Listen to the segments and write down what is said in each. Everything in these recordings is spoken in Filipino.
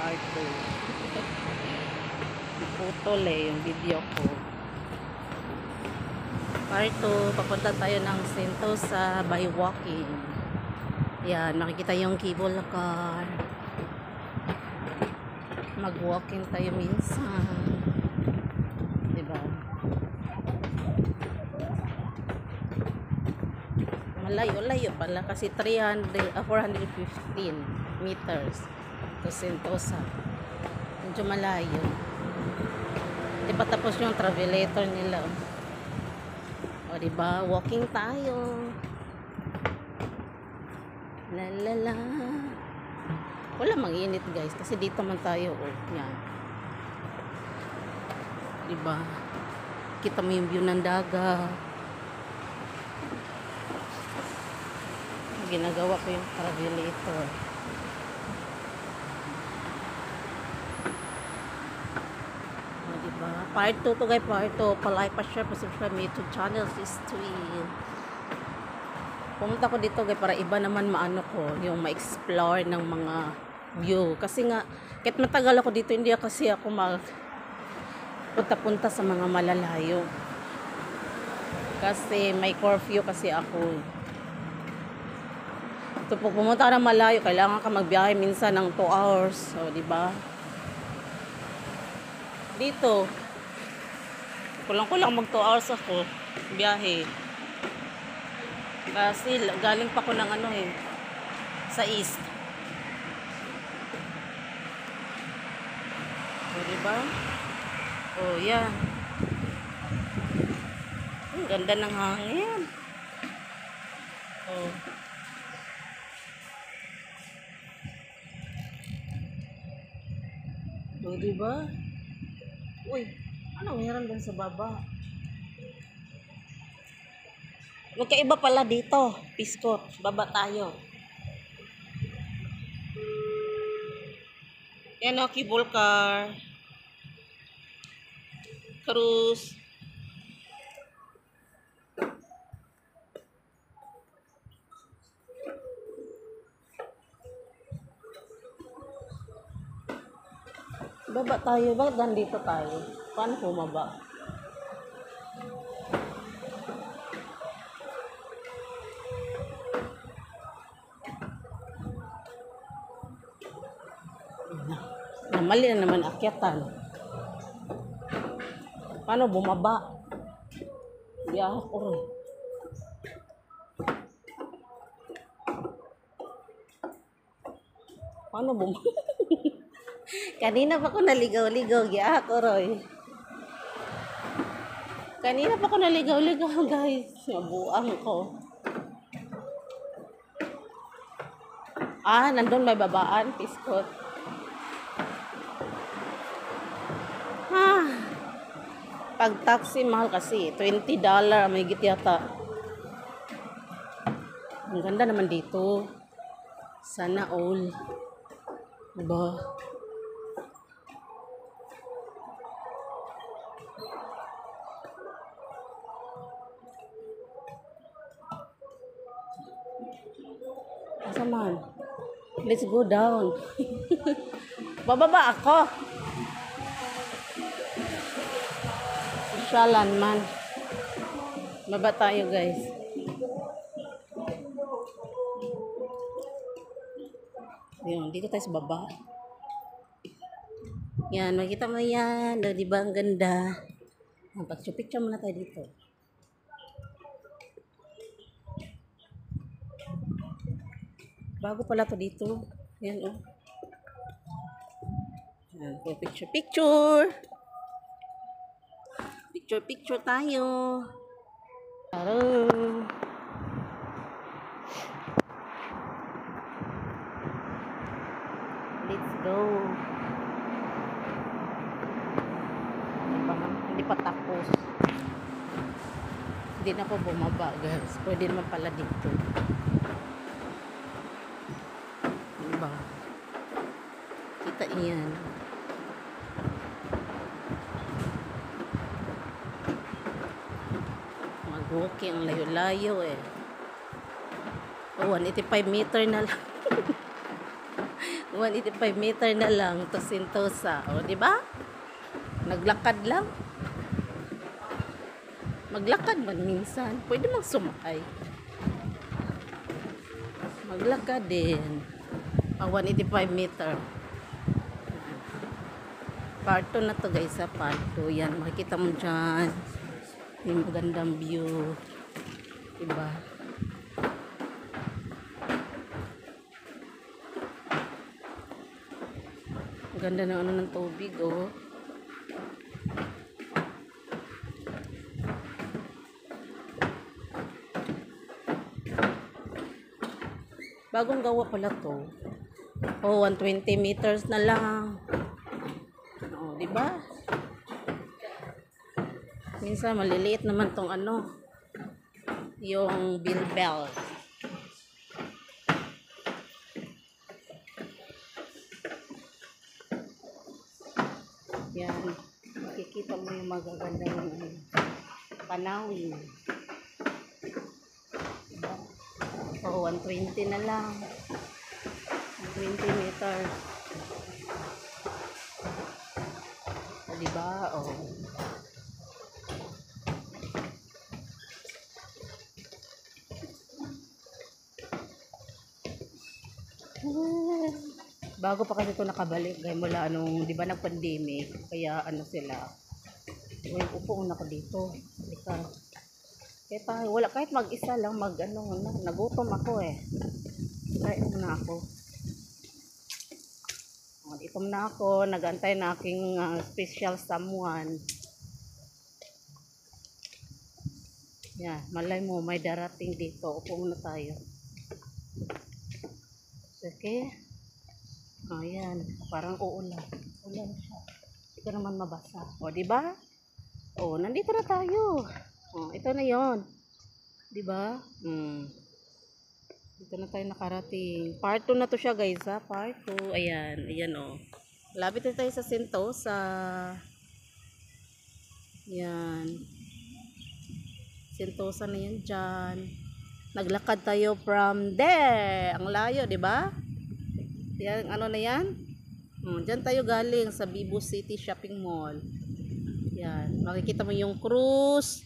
part 2. Putol yung video ko. Part 2, papunta tayo ng Sentosa by walking. Yan, makikita yung cable car. Mag-walking tayo minsan. Diba? Malayo-layo pala kasi 415 meters to Sentosa. Medyo malayo. Di pa tapos yung travelator nila. O diba? Walking tayo. Lalala. Wala mag-init guys kasi dito man tayo. Yan. Diba? Kita mo yung view ng dagat. Ginagawa ko yung travelator. Diba? Part 2 to guys, part 2. Palike, pa-share, pa-subscribe my YouTube channel, sis Twin. Pumunta ko dito guys para iba naman maano ko, yung ma-explore ng mga view. Kasi nga, kahit matagal ako dito, hindi kasi ako punta-punta sa mga malalayo. Kasi may curfew kasi ako. So, pag pumunta ka ng malayo, kailangan ka magbiyahe minsan ng 2 hours. So, diba? Dito, kulang-kulang mag 2 hours ako biyahe. Kasi galing pa ko ng sa east. So, diba? Oh, yan. Ang ganda ng hangin. Oh. O, diba? Uy, anong meron dun sa baba? Magkaiba pala dito. Piskot. Baba tayo. Yan o, cable car. Cruise. Baba tayo. Bakit nandito tayo? Paano bumaba? Mali na naman akyatan. Paano bumaba? Hindi ako rin. Paano bumaba? Kanina pa ko naligaw-ligaw. Giya ako rin. Kanina pa ko naligaw-ligaw guys. Mabuang ko. Nandun may babaan. Piskot. Pag taxi, mahal kasi. $20 may higit yata. Ang ganda naman dito. Sana all. Diba? Asa man? Let's go down. Bababa ako. Syalan man. Baba tayo guys. Yun, dito tayo sa baba. Yan, makita mo yan. Diba ang ganda? Picture muna tayo dito. Bago pala to dito. Yan o. Yan, picture. Picture tayo. Hello. Let's go. Hindi pa tapos. Hindi na po bumaba guys. Pwede naman pala dito. Diba? Kita iyan. Mag-walking ang layo-layo Oh, 185 meter na lang. 185 meter na lang to Sentosa. O, di ba? Naglakad lang. Maglakad man minsan. Pwede mang sumakay. Maglakad din. 185 meter. Part 2 na to guys, sa part 2. Yan, makikita mo dyan. Yung magandang view. Diba? Ganda ng ano ng tubig, oh. Bagong gawa pala to. Oh, 120 meters na lang. Oh, di ba? Minsan maliliit naman tong ano, yung Bilbao. Yan, makikita mo yung magagandang tanawin. Oh, 120 na lang. 120 meters. O, diba? Oh. Bago pa kasi ito nakabalik, gaya mula anong, di ba nag-pandemic, kaya ano sila, upo na ako dito. Kaya wala, kahit mag-isa lang, nagutom ako eh. Kaya na ako. Itom na ako, nag-antay na aking special someone. Yan, malay mo, may darating dito. Upo muna tayo. Okay. Oh, yan. Parang uulan. Ulan siya. Hindi ko naman mabasa. O, diba? O, nandito na tayo. O, ito na yon, diba? Dito na tayo nakarating. Part 2 na to siya guys, ha? Part 2. Ayan. Ayan, o. Lapit na tayo sa Sentosa. Yan. Sentosa na yan dyan. Naglakad tayo from there. Ang layo, diba? Yan, ano na yan? Diyan tayo galing sa Vivo City Shopping Mall. Yan, makikita mo yung cruise,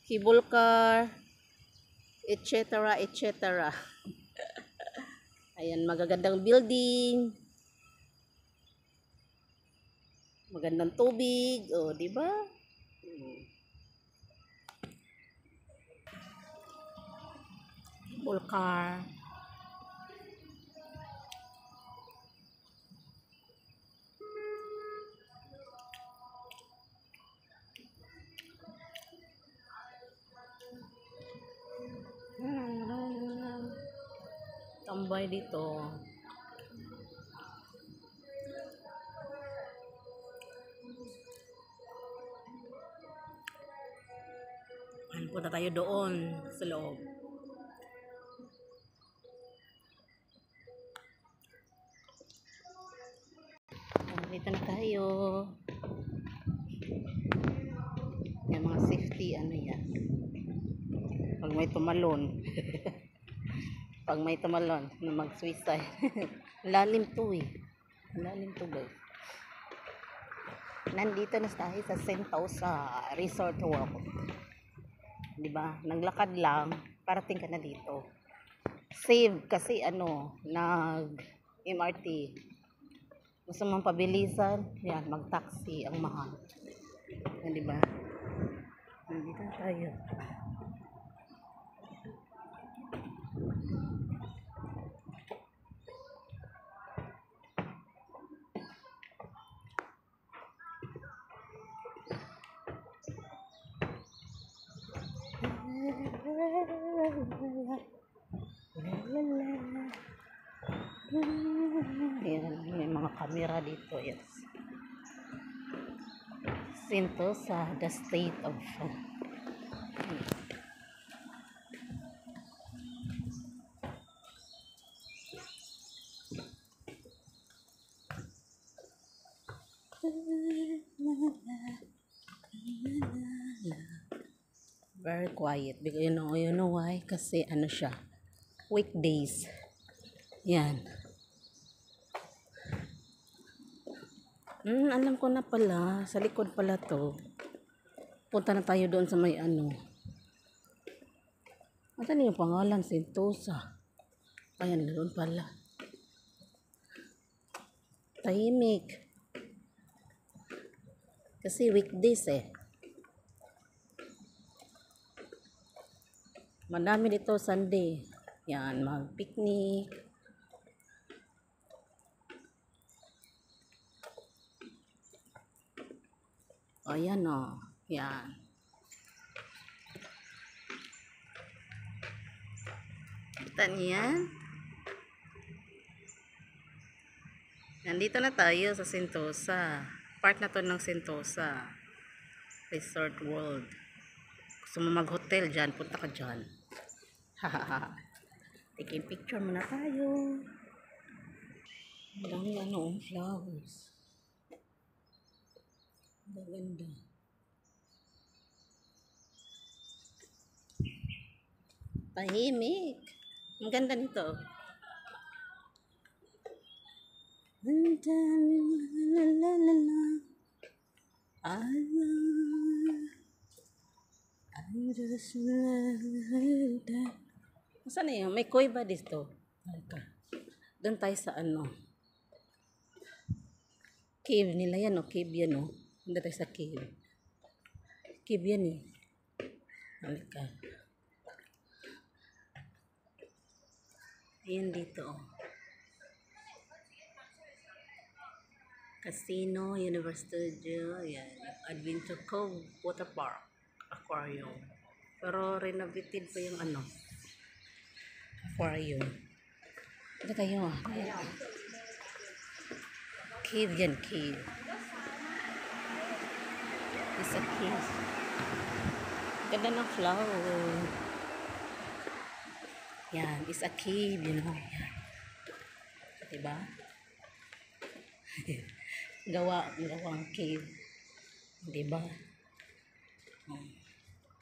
cable car, etc. etc. Ayan, magagandang building. Magandang tubig, oh, di ba? Cable car. Tambay dito. Punta tayo doon sa loob. Dito na tayo. Yung mga safety, ano yan. Pag may tumalon. Pag may tumalon na mag-suicide. Lalim to eh. Lalim to guys. Nandito na tayo sa Sentosa Resort World. Diba? Naglakad lang, parating ka na dito. Save kasi ano, nag-MRT. Gusto mong pabilisan, yan, mag-taxi, ang mahal. Yan, diba? Nandito na tayo. Ayan, may mga camera dito. Yes. Sentosa, the state of very quiet because you know why? Kasi ano siya, weekdays. Yan. Alam ko na pala. Sa likod pala to. Punta na tayo doon sa may ano. Ano yung pangalan? Sentosa. Ayan, doon pala. Tahimik. Kasi weekdays eh. Madami dito Sunday. Yan, mag-picnic. O, yan o. Yan. Kita niyan? Nandito na tayo sa Sentosa. Part na to ng Sentosa Resort World. Gusto mo mag-hotel dyan, punta ka dyan. Hahaha. Taking picture muna tayo. Ang dami ano, flowers. Maganda. Tahimik. Ang ganda nito. Saan na yun? May koi ba dito? Doon tayo sa ano. Cave nila yan o. Cave yan o. Doon tayo sa cave. Cave yan eh. Halika. Ayan dito o. Casino, Universal Studio, ayan. Adventure Cove, Water Park, Aquarium. Pero renovated pa yung ano, aquarium. Ito tayo ah. Cave yan, cave. It's a cave. Ganda ng flower. Yan, it's a cave, you know. Yan. Diba? Gawang cave. Diba?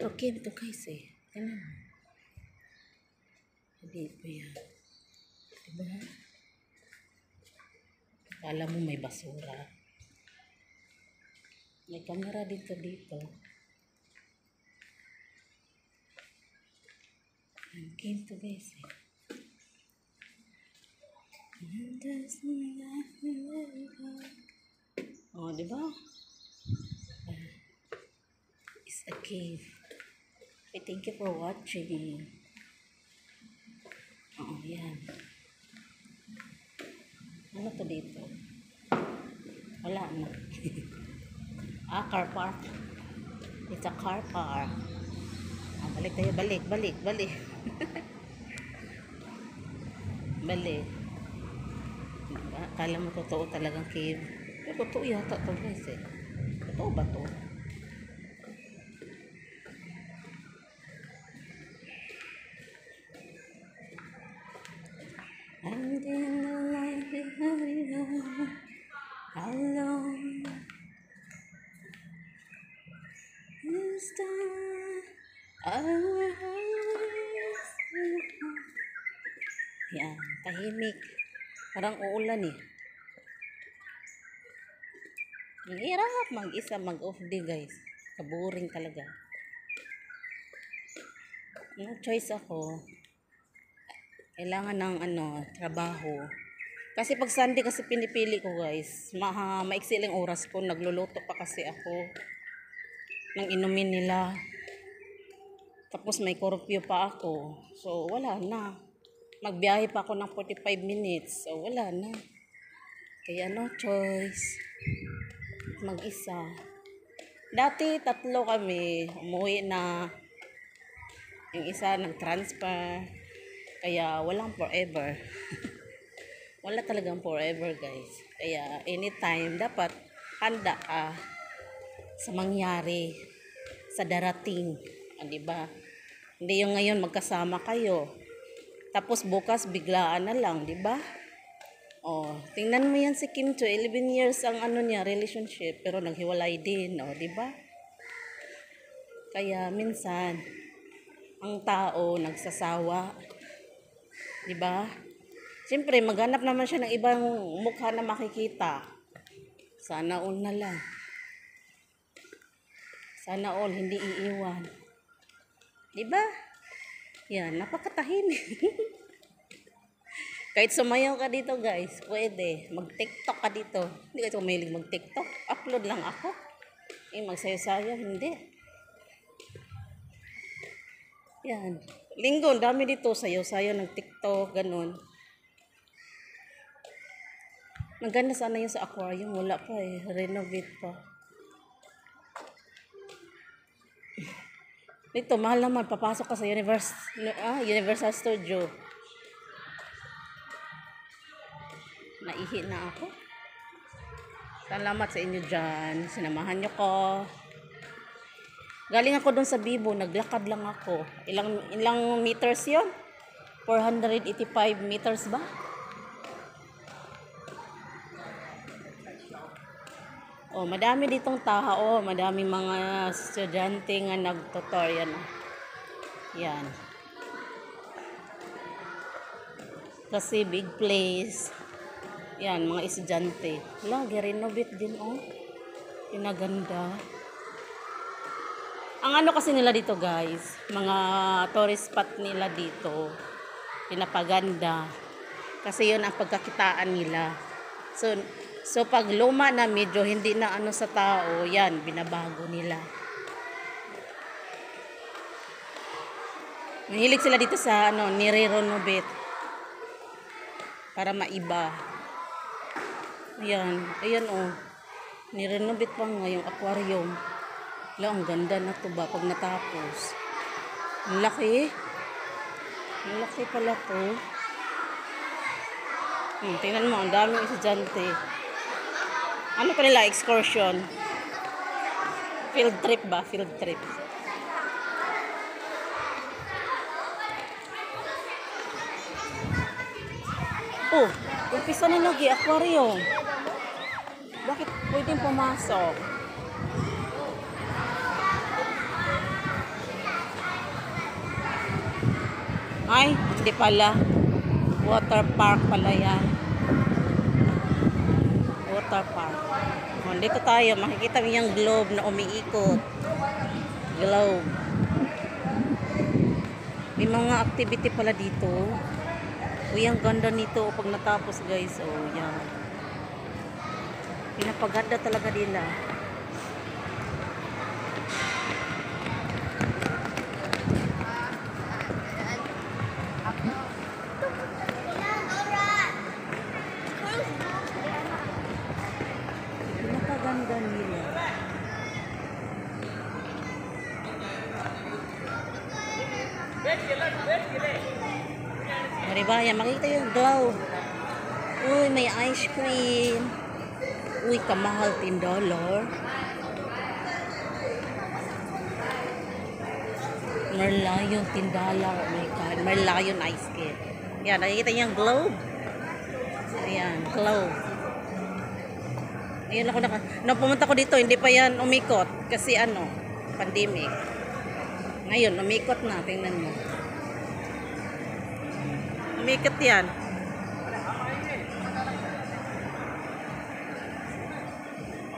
Ito cave ito guys eh. Ano? Hindi pa yan. Diba? Akala mo may basura. May camera dito. Ang cave to guys eh. Oh, diba? It's a cave. Okay, thank you for watching. Oh, yan. Ano to dito? Wala na. Car park. It's a car park. Balik tayo. Balik. Balik. Akala mo totoo talagang cave. Pero totoo yata to guys eh. Totoo ba to? And in the light behind how long is that our hearts? Yan, tahimik. Parang uulan eh. Ang hirap mag-isa, mag-off day guys. Kaboring talaga. No choice ako. Kailangan ng trabaho. Kasi pag Sunday kasi pinipili ko guys. Maiksi lang oras ko. Nagluluto pa kasi ako ng inumin nila. Tapos may curfew pa ako. So wala na. Magbiyahe pa ako ng 45 minutes. So wala na. Kaya no choice. Mag-isa. Dati 3 kami. Umuwi na. Yung isa nag-transfer. Kaya walang forever. Wala talagang forever guys. Kaya anytime dapat handa ka sa mangyari, sa darating. Diba? Hindi yung ngayon magkasama kayo. Tapos bukas biglaan na lang, diba? Oh, tingnan mo yan si Kim Cho, 11 years ang niya, relationship, pero naghiwalay din, diba? Kaya minsan ang tao nagsasawa, diba? Siyempre, maghanap naman siya ng ibang mukha na makikita Sana all na lang. Sana all hindi iiwan. Diba? Yan, napakatahimik. Kahit sumayaw ka dito guys, pwede. Mag-tiktok ka dito. Hindi ka mahilig mag-tiktok. Upload lang ako. Magsayo-sayo, hindi. Yan. Linggo, dami dito. Sayo-sayo ng tiktok, ganun. Maganda sana yung sa aquarium. Wala pa eh. Renovate pa. Dito, mahal naman. Papasok ka sa Universal Studio. Naihi na ako. Salamat sa inyo dyan. Sinamahan nyo ko. Galing ako doon sa Bibo. Naglakad lang ako. Ilang meters yon? 485 meters ba? Oh, madami ditong tao. Madami mga estudyante nga nagtutor. Yan. Kasi big place. Yan, mga estudyante. Lagi, renovate din, oh. Pinaganda. Ang ano kasi nila dito, guys, mga tourist spot nila dito, pinapaganda. Kasi yun ang pagkakitaan nila. So pag luma na, medyo hindi na ano sa tao, yan, binabago nila. Mahilig sila dito sa, nire-renovate. Para maiba. Ayan, oh. Nirenovate pa nga yung aquarium. Wala, ang ganda na to ba pag natapos. Ang laki. Ang laki pala to. Tingnan mo, ang daming estudyante. Ano pa nila? Excursion. Field trip ba? Field trip. Oh, umpisa na lagi aquarium. Bakit pwedeng pumasok? Ay, hindi pala. Water park pala yan. Water park. Oh, dito tayo. Makikita mo yung globe na umiikot. Globe. May mga activity pala dito. Uy, ang ganda nito pag natapos guys. Oh, yan. Pinapaganda talaga nila. Pinapaganda nila. Diba? Yan, makikita yung glow. Uy, may ice cream. Uy, kamahal, $10. Merlion, $10. Oh my God. Merlion ice cream. Yan, nakikita niyo yung globe? Ayan, globe. Ayan ako nung pumunta ko dito, hindi pa yan umikot. Kasi pandemic. Ngayon, umikot na. Tingnan mo. Umikot yan.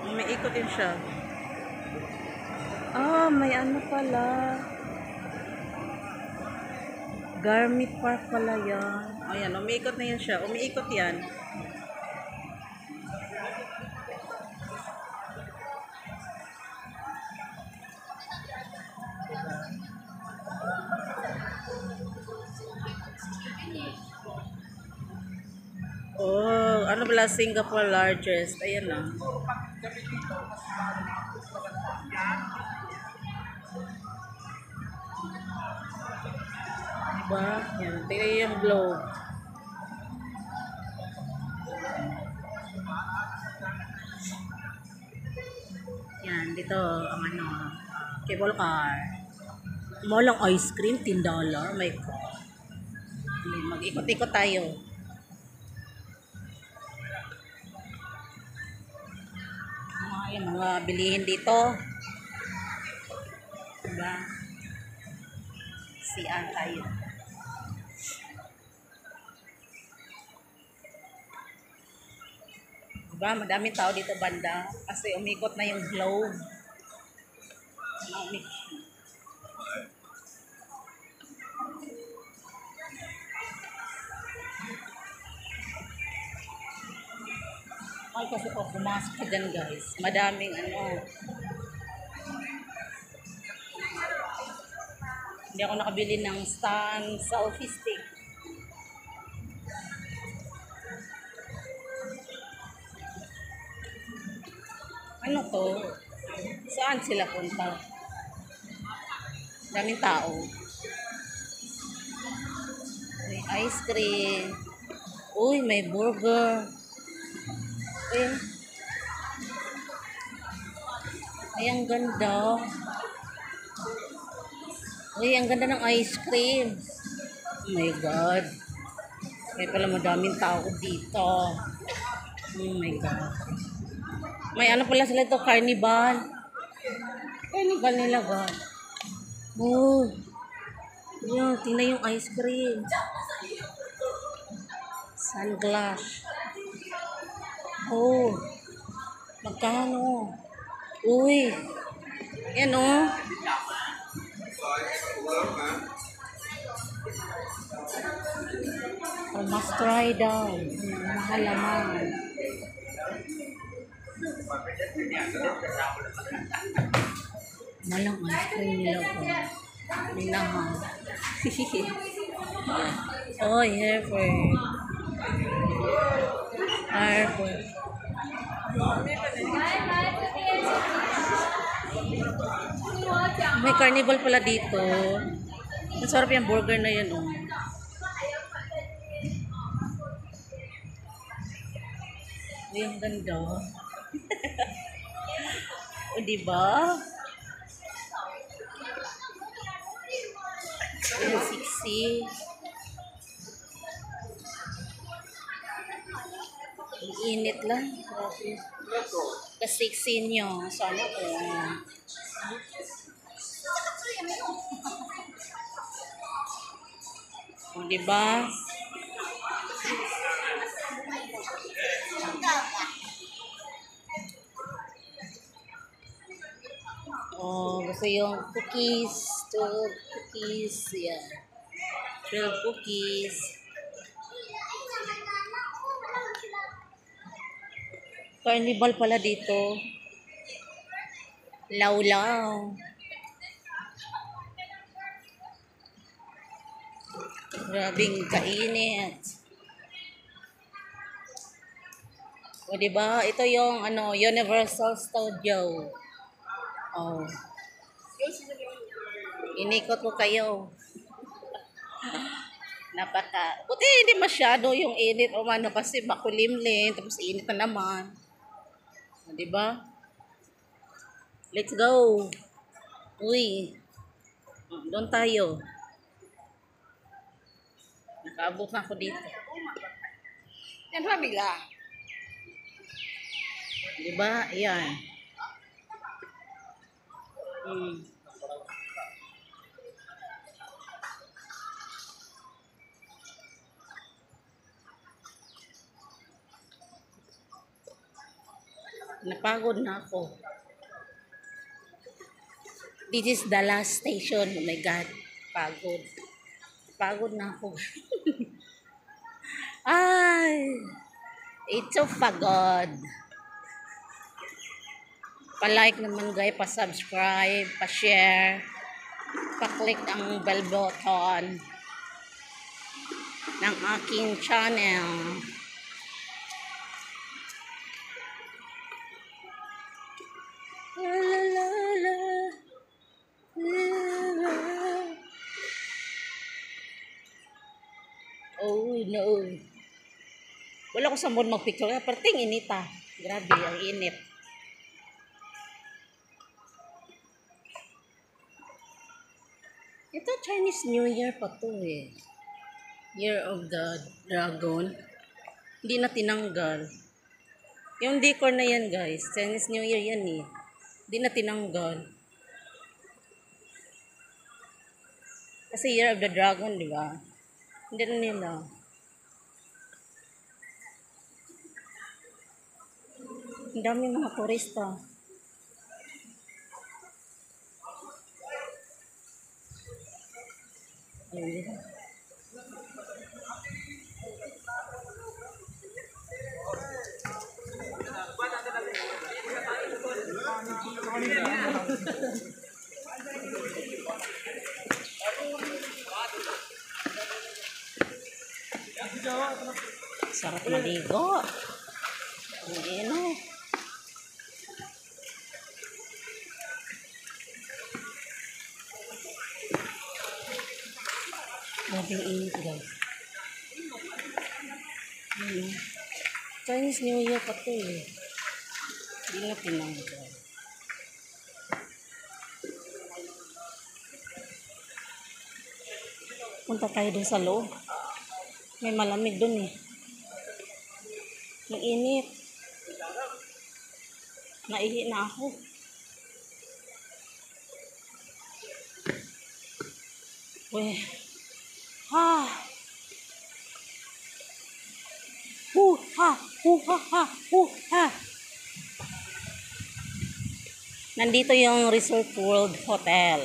Umiikot din siya. Ah, may ano pala. Garment Park pala yan. Ayan, umiikot na yan siya. Umiikot yan. Oh, ano pala Singapore largest. Ayan na. Diba? Yan. Tingnan yung globe. Yan. Dito ang cable car. Malang ice cream, $10. My God. Mag-ikot-ikot tayo. Yung mga bilihin dito. Diba? CR tayo. Diba? Madaming tao dito banda. Kasi umikot na yung globe. Ay, kasi pag pumasok ka dyan, guys, madaming ano. Hindi ako nakabili ng stand sa office stick. Ano to? Saan sila punta? Daming tao. May ice cream. Uy, may burger. Eh. Ay, ang ganda. Uy, ang ganda ng ice cream. Oh my God. May pala madaming tao dito. Oh my God. May ano pala sila ito, carnival. Carnival nila ba? Oh. Yan, tingnan yung ice cream. Sunglass. Oh. Magkano? Uy. Yan oh. Oh, must try daw. Mahal naman. Malang ice cream nila po. Minahal. Oh, Hereford. Hereford. May carnival pala dito. Ang sarap yung burger na yun, oh. Uy, ang ganda. O, diba? Ang sexy. Ang init lang. Kasiksi nyo. Sana ko. O, diba? Oh, gusto yung cookies. 12 cookies. Yeah. 12 cookies. Carnival pala dito. Lawlaw. Grabing kainit. O, diba? Ito yung ano, Universal Studio. Oh. Inikot ko kayo. Buti hindi masyado yung init o ano kasi makulimlim tapos init na naman. O, diba? Let's go. Uy. Doon tayo. Nakaabot na ako dito. Yan pamila. Diba? Ayan. Napagod na ako. This is the last station. Oh my God. Pagod. Pagod na ako. Ay. It's so pagod. Pa-like naman guys, pa-subscribe, pa-share, pa-click ang bell button ng aking channel. Oh no. Wala ko sa mood magpicture. Parting inita. Grabe, ang init. Ito Chinese New Year pa to eh. Year of the Dragon. Hindi na tinanggal. Yung decor na yan guys. Chinese New Year yan eh. Hindi na tinanggal. Kasi Year of the Dragon, di ba? Hindi na nila. Ang dami mga turista. Ayun. Sarap maligo. Ano? Grabe init guys. Ano? Chinese New Year pa to eh. Hindi na pinanggal. Punta tayo dun sa loob. May malamig dun eh. Mainit. Naihi na ako. Weh. Ha. Ha. Ha. Ha. Nandito yung Resort World Hotel.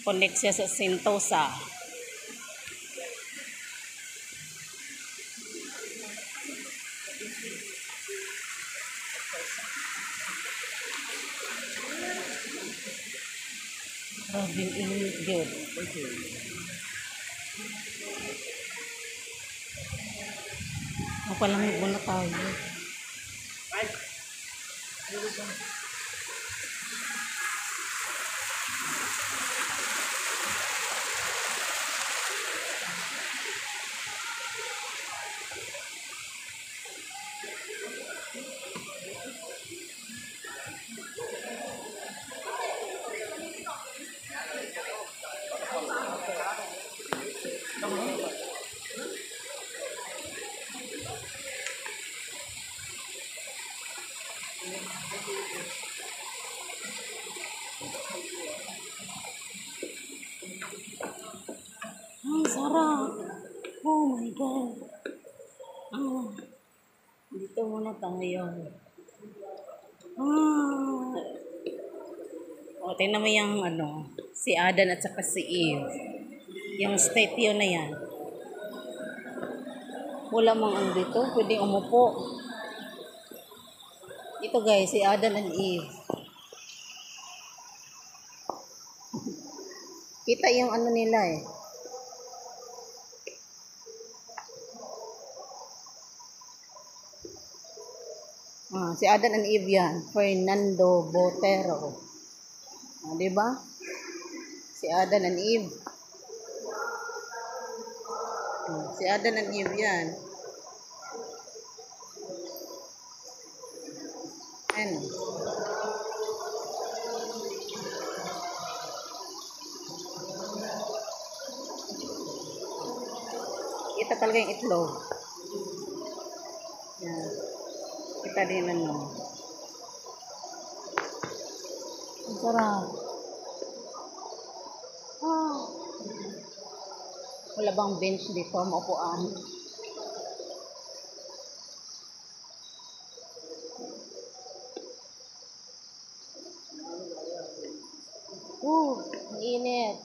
Connect siya sa Sentosa. Grabing init yun. Mapalamig muna tayo. Ang sarap. Oh my God. Dito muna tayo. O, tingnan mo yung si Adan at saka si Eve. Yung statue na yan. Wala mang dito. Pwedeng umupo. Ito guys, si Adan and Eve. Kita yung nila eh. Si Adan and Eve yan. Fernando Botero. Diba? Si Adan and Eve. Si Adan and Eve yan. Ano? Kita talaga yung itlog. Yan. Kita din Ang sarap. Wala bang bench dito? Maupuan. Ang init.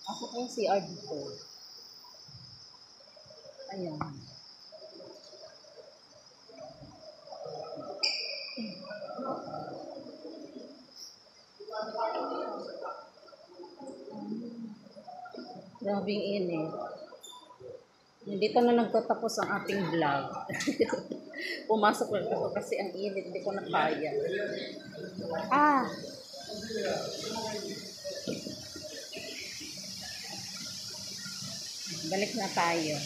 Ako pa yung CR dito. Ayan. Grabing init. Dito na nagtatapos ang ating vlog. Pumasok lang ako kasi ang init. Hindi ko na kaya. Balik na tayo.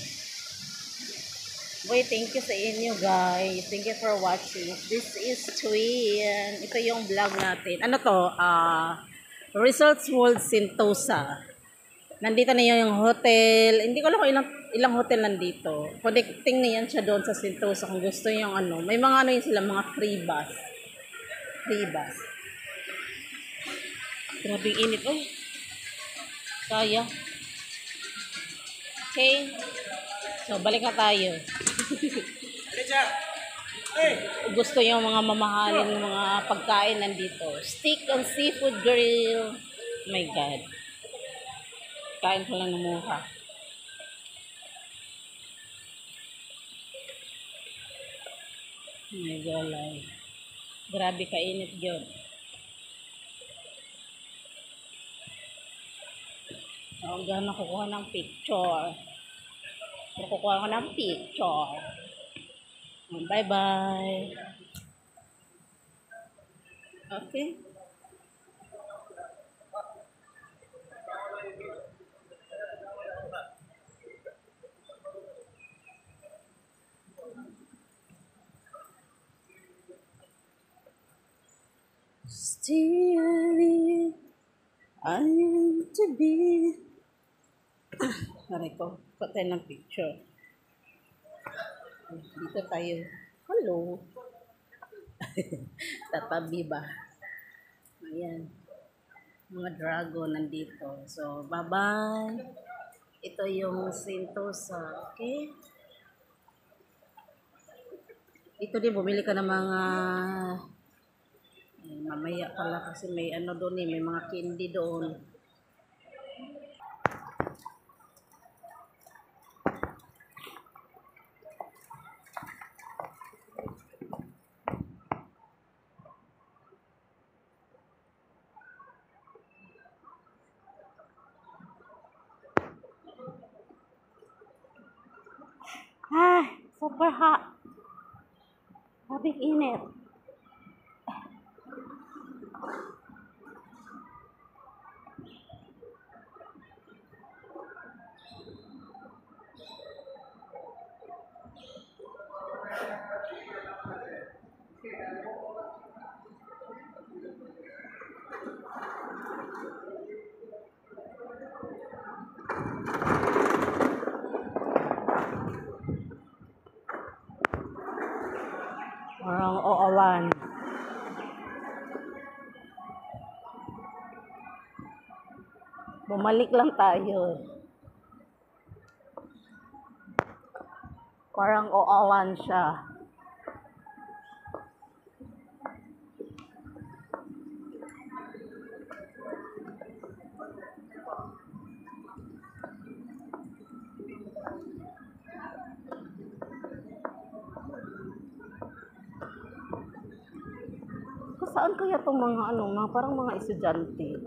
Boy, thank you sa inyo guys. Thank you for watching. This is Twin. Ito yung vlog natin. Ano to? Resorts World Sentosa. Nandito na yung hotel. Hindi ko alam kung ilang hotel nandito. Connecting na yan siya doon sa Sentosa kung gusto yung May mga yun sila, mga free bus. Free bus. Grabing init. Oh. Kaya. Okay. So, balik na tayo. Gusto yung mga mamahaling mga pagkain nandito. Steak and seafood grill. Oh my God. Kain ko lang ng mura. Oh my God. Grabe kainit yun. So, gano'n kukuha ng picture. Kukuha ko ng picture. Bye-bye. Okay. Still I want to be. Aray ko, patay ng picture. Dito tayo. Hello. Tatabi ba? Ayan. Mga dragon nandito. So, bye-bye. Ito yung Sentosa. Okay? Ito din, bumili ka ng mga mamaya pala kasi may ano doon may mga candy doon. Super hot. Sabik init. Parang oolan. Bumalik lang tayo. Parang oolan siya. Saan kaya itong mga parang mga estudyante?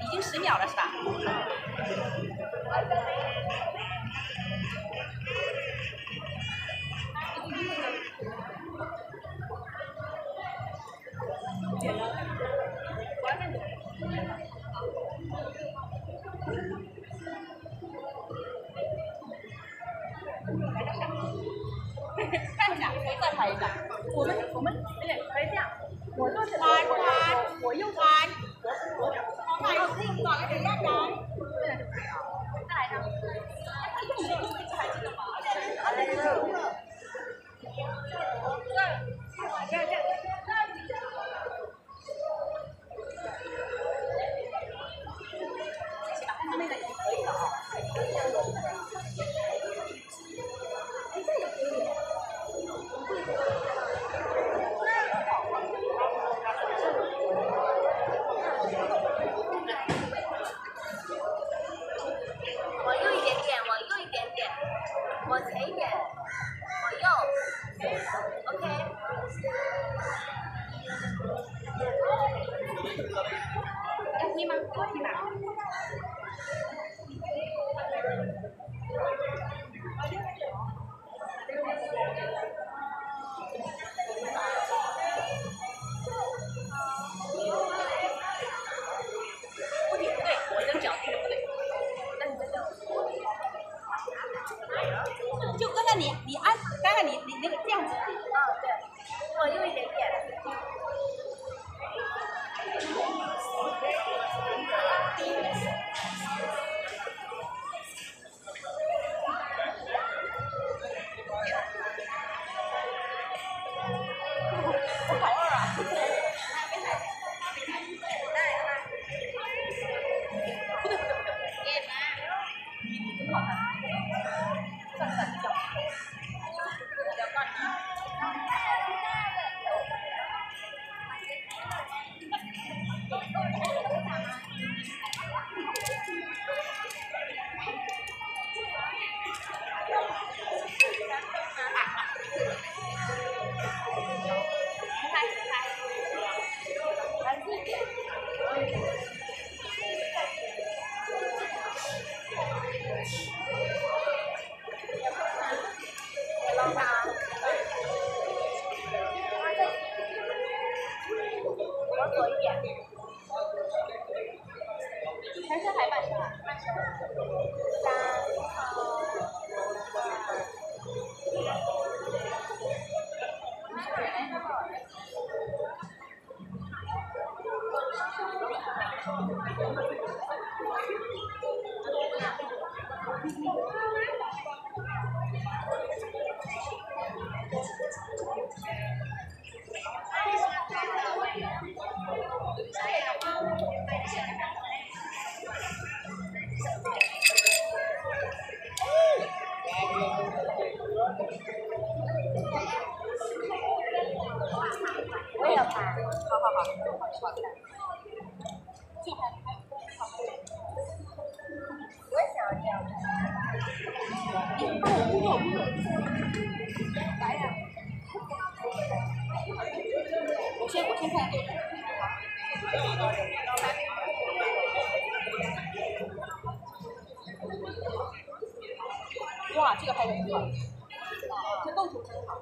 已经10秒了是吧？看一下，可以再拍一下。我们对，可以这样。我就是我右手，我哪有自己搞个人家干？这样就可以了。再来一张。这个位置还记得吗？后面的已经可以了啊。往右一点点，往右一点点，往前一点，往右。OK。要踢吗？要踢吗？不对，我这个脚踢的不对。就刚才你按，刚才你那个这样子。啊，对，往右一点点。我好饿啊！不对，你真好看。算了，你脚。往左一点。全身还半身啊？我也要拍。好，好看。就拍。我也想要这样拍。你帮我捂热。来呀！我先看。哇，这个拍的很好，这构图真好。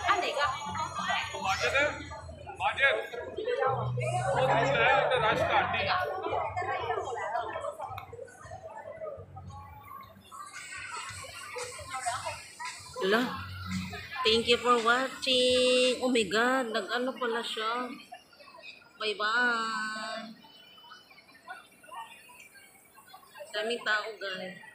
按哪个？टमाटर है टमाटर वो दूसरा है उधर रश काटी Ala, thank you for watching. Oh my God, nag-ano pala siya. Bye-bye. Daming tao, guys.